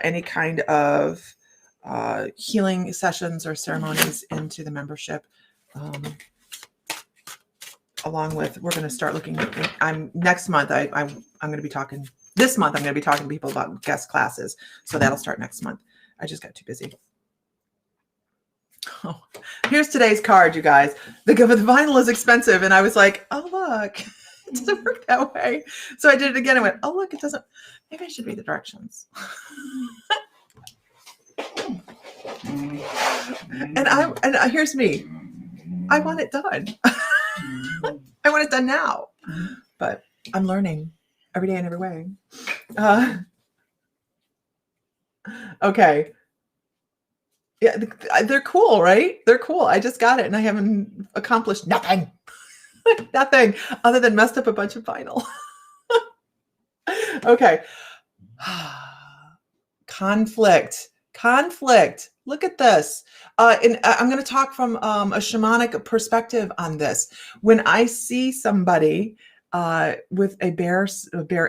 Speaker 1: any kind of healing sessions or ceremonies into the membership. Along with, we're going to start looking at, next month, I'm going to be talking, this month, I'm going to be talking to people about guest classes. So that'll start next month. I just got too busy. Oh, here's today's card, you guys. The vinyl is expensive. And I was like, oh, look, it doesn't work that way. So I did it again. I went, oh, look, it doesn't. Maybe I should read the directions. And here's me. I want it done. I want it done now, but I'm learning every day in every way. Okay. Yeah, they're cool, right? They're cool. I just got it and I haven't accomplished nothing. Nothing other than messed up a bunch of vinyl. Okay. Conflict. Look at this. And I'm going to talk from a shamanic perspective on this. When I see somebody with a bear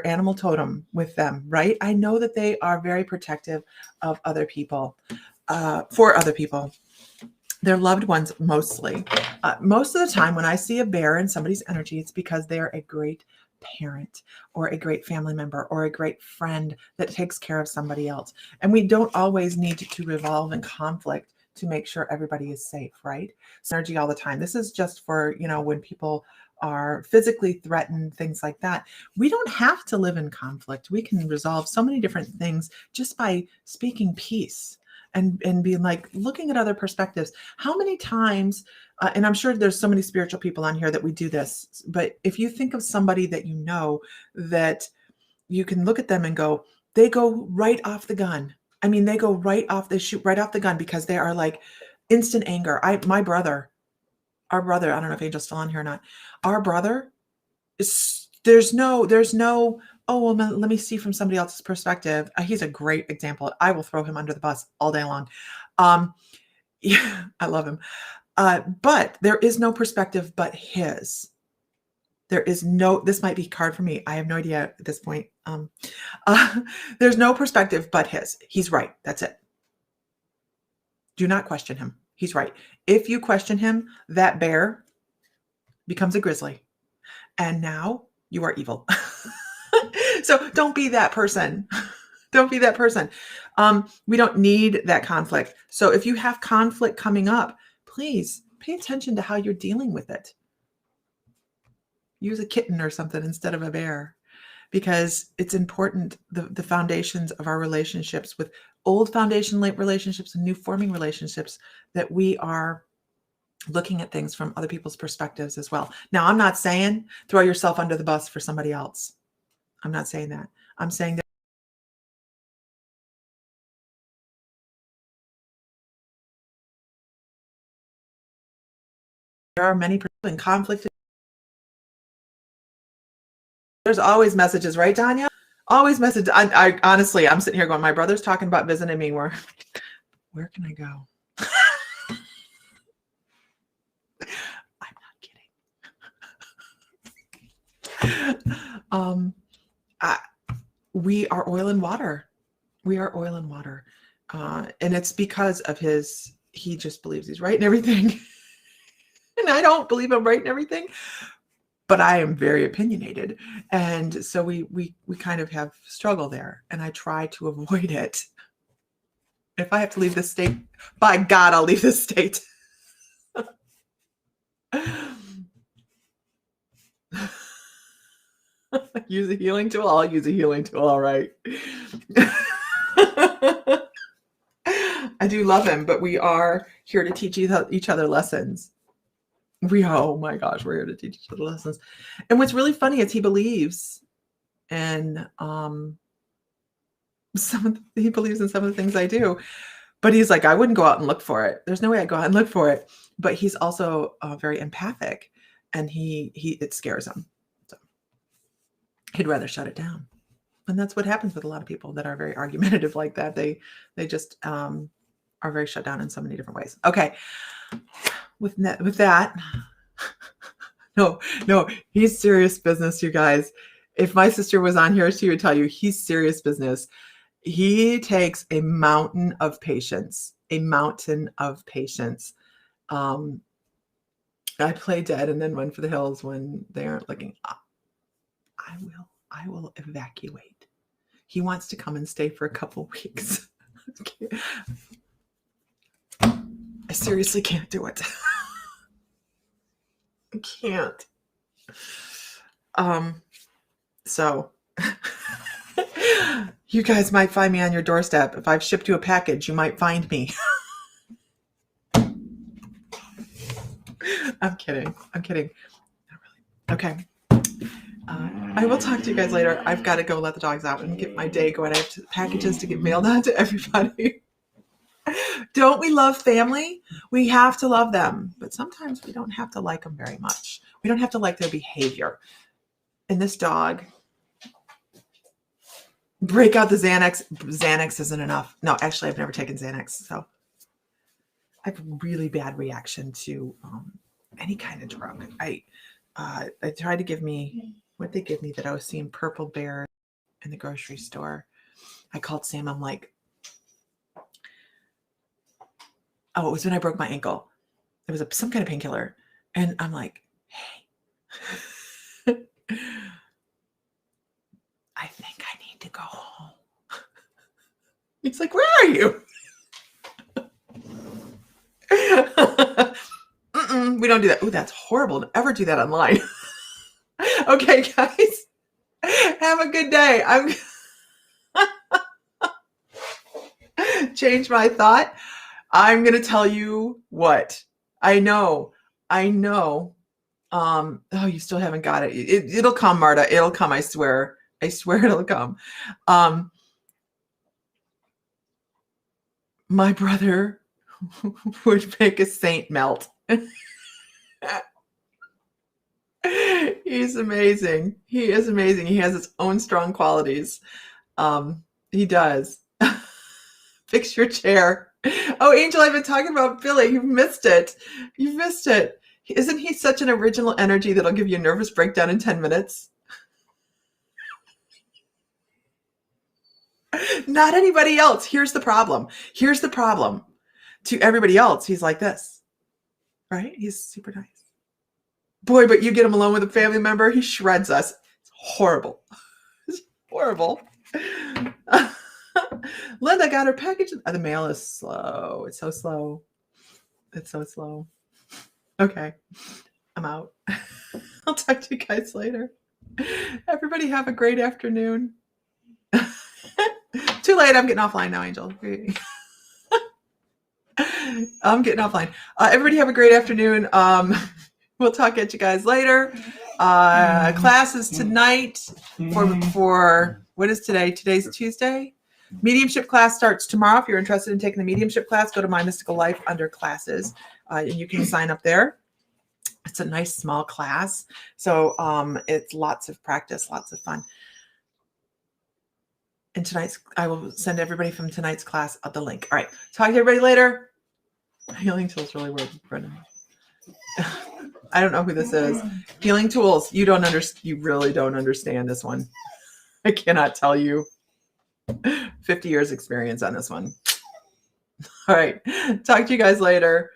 Speaker 1: animal totem with them, right? I know that they are very protective of other people, for other people. Their loved ones mostly. Most of the time when I see a bear in somebody's energy, it's because they're a great parent or a great family member or a great friend that takes care of somebody else. And we don't always need to revolve in conflict to make sure everybody is safe, right? Energy all the time. This is just for, when people are physically threatened, things like that. We don't have to live in conflict. We can resolve so many different things just by speaking peace and being like, looking at other perspectives. How many times, and I'm sure there's so many spiritual people on here that we do this, but if you think of somebody that you know that you can look at them and go, they go right off the gun. I mean, they shoot right off the gun because they are like instant anger. My brother, our brother, I don't know if Angel's still on here or not. Our brother is, there's no, oh, well, let me see from somebody else's perspective. He's a great example. I will throw him under the bus all day long. Yeah, I love him. But there is no perspective but his. There is no, this might be hard for me. I have no idea at this point. There's no perspective but his. He's right. That's it. Do not question him. He's right. If you question him, that bear becomes a grizzly. And now you are evil. So don't be that person. Don't be that person. We don't need that conflict. So if you have conflict coming up, please pay attention to how you're dealing with it. Use a kitten or something instead of a bear, because it's important, the foundations of our relationships, with old foundation relationships and new forming relationships, that we are looking at things from other people's perspectives as well. Now, I'm not saying throw yourself under the bus for somebody else. I'm not saying that. I'm saying that there are many people in conflict. There's always messages, right, Tanya? Always messages. I honestly, I'm sitting here going, my brother's talking about visiting me. Where can I go? I'm not kidding. We are oil and water. We are oil and water. And it's because of he just believes he's right in everything. And I don't believe I'm right in everything, but I am very opinionated. And so we kind of have struggle there, and I try to avoid it. If I have to leave this state, by God, I'll leave this state. Use a healing tool. I'll use a healing tool. All right. I do love him, but we are here to teach each other lessons. Oh my gosh, we're here to teach each other lessons. And what's really funny is he believes in he believes in some of the things I do, but he's like, I wouldn't go out and look for it. There's no way I'd go out and look for it. But he's also very empathic, and it scares him. So he'd rather shut it down. And that's what happens with a lot of people that are very argumentative like that. They just are very shut down in so many different ways. Okay. With that, no, he's serious business, you guys. If my sister was on here, she would tell you he's serious business. He takes a mountain of patience, I play dead and then run for the hills when they aren't looking up. I will evacuate. He wants to come and stay for a couple weeks. I seriously can't do it. I can't. So you guys might find me on your doorstep. If I've shipped you a package, you might find me. I'm kidding. Not really. Okay. I will talk to you guys later. I've got to go let the dogs out and get my day going. I have packages to get mailed out to everybody. Don't we love family? We have to love them, but sometimes we don't have to like them very much. We don't have to like their behavior. And this dog, break out the Xanax. Xanax isn't enough. No, actually, I've never taken Xanax, so I have a really bad reaction to any kind of drug. I tried to give me what they give me that I was seeing purple bear in the grocery store. I called Sam. I'm like, oh, it was when I broke my ankle. It was some kind of painkiller. And I'm like, hey, I think I need to go home. He's like, where are you? We don't do that. Oh, that's horrible. Don't ever do that online. Okay, guys. Have a good day. I'm change my thought. I'm going to tell you what. I know. Oh, you still haven't got it. It'll come, Marta. It'll come. I swear it'll come. My brother would make a saint melt. He's amazing. He is amazing. He has his own strong qualities. He does. Fix your chair. Oh, Angel, I've been talking about Billy. You've missed it. You've missed it. Isn't he such an original energy that'll give you a nervous breakdown in 10 minutes? Not anybody else. Here's the problem. Here's the problem. To everybody else, he's like this, right? He's super nice. Boy, but you get him alone with a family member, he shreds us. It's horrible. It's horrible. Linda got her package. The mail is slow. It's so slow. It's so slow. Okay, I'm out. I'll talk to you guys later. Everybody have a great afternoon. Too late. I'm getting offline now, Angel. I'm getting offline. Everybody have a great afternoon. We'll talk at you guys later. Classes tonight for what is today? Today's Tuesday. Mediumship class starts tomorrow. If you're interested in taking the mediumship class, go to My Mystical Life under classes, and you can sign up there. It's a nice small class. So it's lots of practice, lots of fun. And I will send everybody from tonight's class the link. All right. Talk to everybody later. Healing Tools really weird, Brendan. I don't know who this is. Healing Tools. You really don't understand this one. I cannot tell you. 50 years experience on this one. All right. Talk to you guys later.